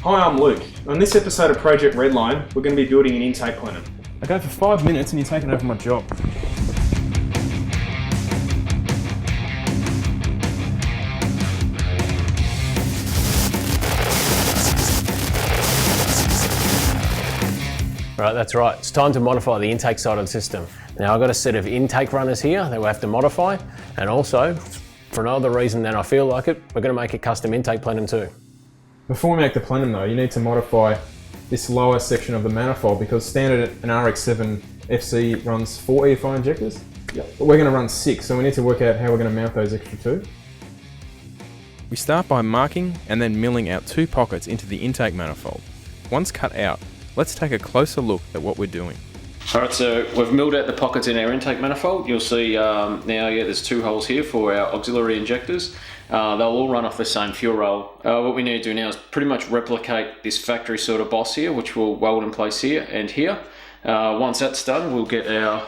Hi, I'm Luke. On this episode of Project Redline, we're going to be building an intake plenum. I go for 5 minutes and you're taking over my job. Right, that's right. It's time to modify the intake side of the system. Now I've got a set of intake runners here that we'll have to modify, and also, for no other reason than I feel like it, we're going to make a custom intake plenum too. Before we make the plenum though, you need to modify this lower section of the manifold because standard an RX-7 FC runs 4 EFI injectors. Yep. But we're going to run 6, so we need to work out how we're going to mount those extra 2. We start by marking and then milling out 2 pockets into the intake manifold. Once cut out, let's take a closer look at what we're doing. Alright, so we've milled out the pockets in our intake manifold. You'll see now, there's 2 holes here for our auxiliary injectors. They'll all run off the same fuel rail. What we need to do now is pretty much replicate this factory sort of boss here, which we'll weld in place here and here. Once that's done, we'll get our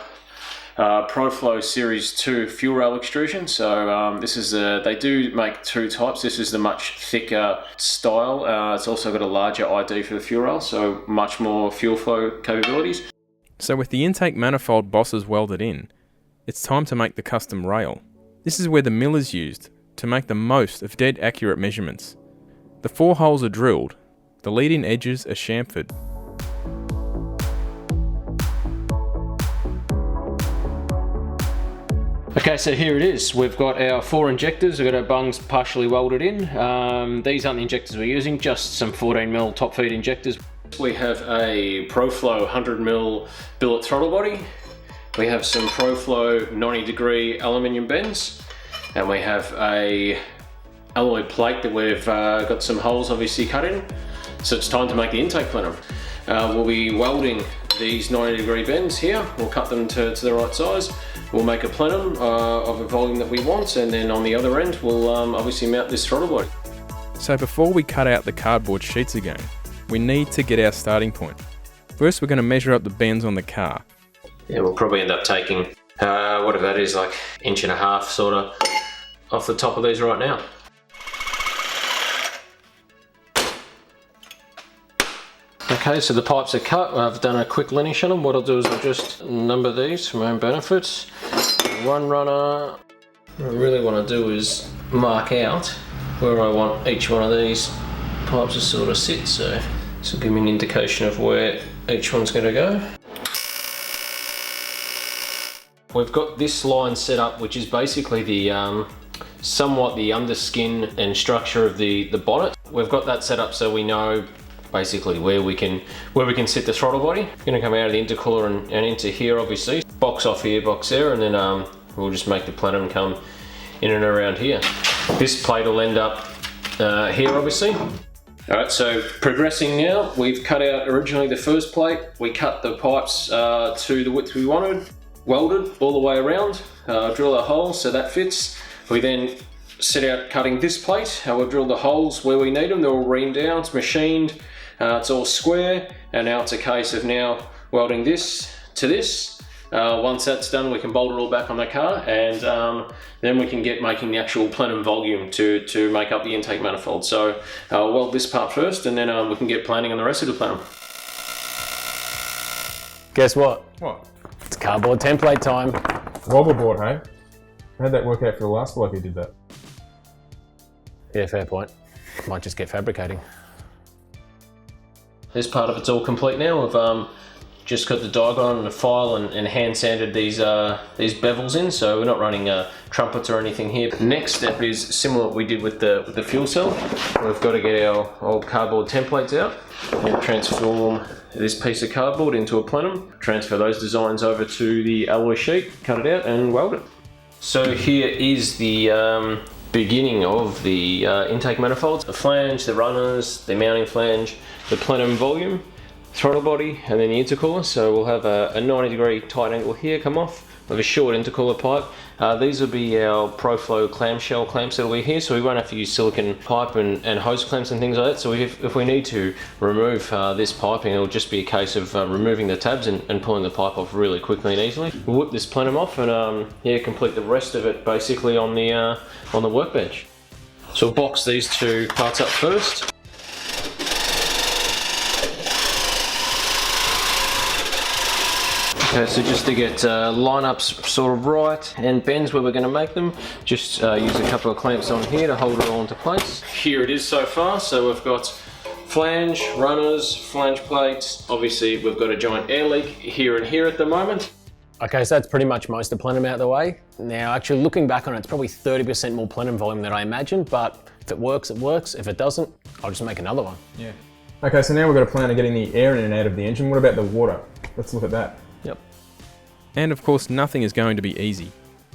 ProFlow Series 2 fuel rail extrusion. So this is they do make 2 types. This is the much thicker style. It's also got a larger ID for the fuel rail, so much more fuel flow capabilities. So with the intake manifold bosses welded in, it's time to make the custom rail. This is where the mill is used to make the most of dead accurate measurements. The 4 holes are drilled, the lead-in edges are chamfered. Okay, so here it is. We've got our 4 injectors. We've got our bungs partially welded in. These aren't the injectors we're using, just some 14mm top feed injectors. We have a ProFlow 100mm billet throttle body. We have some ProFlow 90-degree aluminium bends. And we have a alloy plate that we've got some holes obviously cut in. So it's time to make the intake plenum. We'll be welding these 90-degree bends here. We'll cut them to the right size. We'll make a plenum of a volume that we want, and then on the other end we'll obviously mount this throttle body. So before we cut out the cardboard sheets again, we need to get our starting point. First we're going to measure up the bends on the car. Yeah, we'll probably end up taking, whatever that is, like 1.5 inches sort of off the top of these right now. Okay, so the pipes are cut. I've done a quick lineage on them. What I'll do is I'll just number these for my own benefit. 1 runner. What I really want to do is mark out where I want each one of these pipes to sort of sit, so this will give me an indication of where each one's going to go. We've got this line set up, which is basically the somewhat the underskin and structure of the bonnet. We've got that set up so we know basically where we can sit the throttle body. It's going to come out of the intercooler and into here, obviously. Box off here, box there, and then we'll just make the plenum come in and around here. This plate will end up here, obviously. Alright, so progressing now, we've cut out originally the first plate. We cut the pipes to the width we wanted, welded all the way around, drill a hole so that fits. We then set out cutting this plate. We've drilled the holes where we need them. They're all reamed down, it's machined, it's all square, and now it's a case of now welding this to this. Once that's done, we can bolt it all back on the car, and then we can get making the actual plenum volume to make up the intake manifold. So I'll weld this part first, and then we can get planning on the rest of the plenum. Guess what? What? It's cardboard template time. Wobble board, hey? How'd that work out for the last bloke who did that? Yeah, fair point. Might just get fabricating. This part of it's all complete now. We've just got the diagon and the file and hand sanded these bevels in, so we're not running trumpets or anything here. The next step is similar to what we did with the fuel cell. We've got to get our old cardboard templates out and transform this piece of cardboard into a plenum, transfer those designs over to the alloy sheet, cut it out and weld it. So here is the beginning of the intake manifolds. The flange, the runners, the mounting flange, the plenum volume, throttle body, and then the intercooler. So we'll have a 90-degree tight angle here come off with a short intercooler pipe. These will be our ProFlow clamshell clamps that'll be here, so we won't have to use silicon pipe and hose clamps and things like that. So if we need to remove this piping, it'll just be a case of removing the tabs and pulling the pipe off really quickly and easily. We'll whip this plenum off and complete the rest of it basically on the workbench. So we'll box these 2 parts up first. Okay, so just to get lineups sort of right and bends where we're going to make them, just use a couple of clamps on here to hold it all into place. Here it is so far. So we've got flange, runners, flange plates. Obviously we've got a giant air leak here and here at the moment. Okay, so that's pretty much most of the plenum out of the way. Now, actually looking back on it, it's probably 30% more plenum volume than I imagined, but if it works, it works. If it doesn't, I'll just make another one. Yeah. Okay, so now we've got a plan of getting the air in and out of the engine. What about the water? Let's look at that. Yep. And of course, nothing is going to be easy.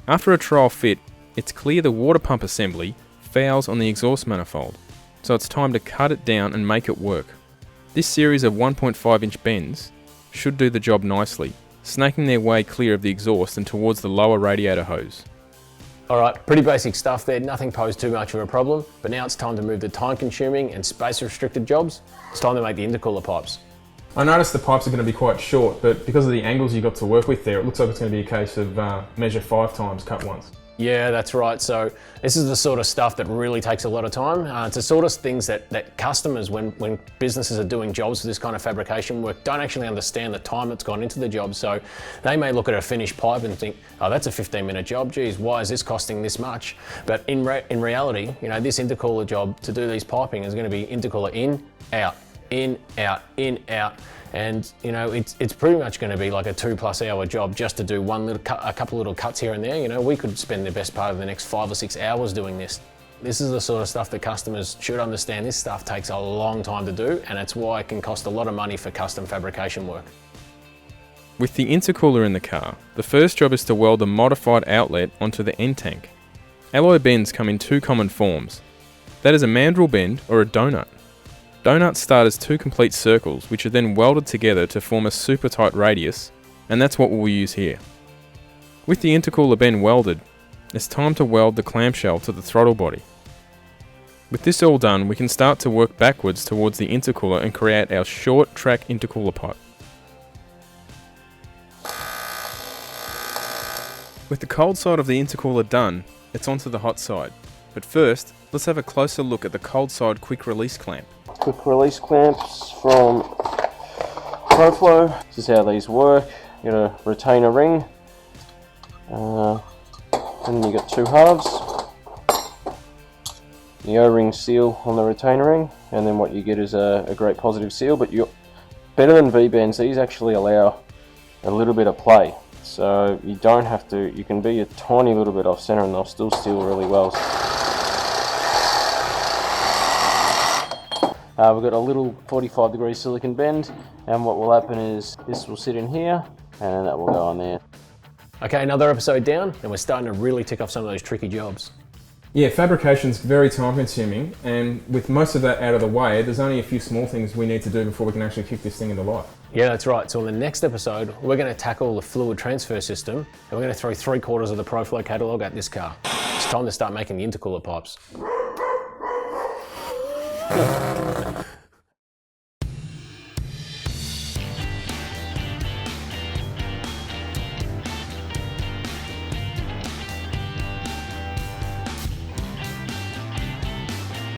After a trial fit, it's clear the water pump assembly fouls on the exhaust manifold, so it's time to cut it down and make it work. This series of 1.5-inch bends should do the job nicely, snaking their way clear of the exhaust and towards the lower radiator hose. Alright, pretty basic stuff there, nothing posed too much of a problem, but now it's time to move the time-consuming and space-restricted jobs. It's time to make the intercooler pipes. I noticed the pipes are going to be quite short, but because of the angles you got to work with there, it looks like it's going to be a case of measure 5 times, cut once. Yeah, that's right. So this is the sort of stuff that really takes a lot of time. It's the sort of things that customers, when businesses are doing jobs for this kind of fabrication work, don't actually understand the time that's gone into the job. So they may look at a finished pipe and think, oh, that's a 15-minute job. Geez, why is this costing this much? But in reality, you know, this intercooler job to do these piping is going to be intercooler in, out, in, out, in, out. And you know, it's pretty much going to be like a 2+ hour job just to do a couple little cuts here and there. You know, we could spend the best part of the next 5 or 6 hours doing this. This is the sort of stuff that customers should understand. This stuff takes a long time to do, and it's why it can cost a lot of money for custom fabrication work. With the intercooler in the car, the first job is to weld a modified outlet onto the end tank. Alloy bends come in 2 common forms. That is a mandrel bend or a donut. Donuts start as 2 complete circles, which are then welded together to form a super tight radius, and that's what we'll use here. With the intercooler bend welded, it's time to weld the clamshell to the throttle body. With this all done, we can start to work backwards towards the intercooler and create our short track intercooler pipe. With the cold side of the intercooler done, it's onto the hot side. But first, let's have a closer look at the cold side quick release clamp. Quick release clamps from ProFlow. This is how these work. You got a retainer ring, and then you got 2 halves. The O-ring seal on the retainer ring, and then what you get is a great positive seal. But you're better than V-bends. These actually allow a little bit of play, so you don't have to. You can be a tiny little bit off center, and they'll still seal really well. We've got a little 45-degree silicon bend, and what will happen is this will sit in here and that will go on there. Okay, another episode down, and we're starting to really tick off some of those tricky jobs. Yeah, fabrication's very time consuming, and with most of that out of the way, there's only a few small things we need to do before we can actually kick this thing into life. Yeah, that's right. So in the next episode, we're going to tackle the fluid transfer system, and we're going to throw 3/4 of the ProFlow catalogue at this car. It's time to start making the intercooler pipes.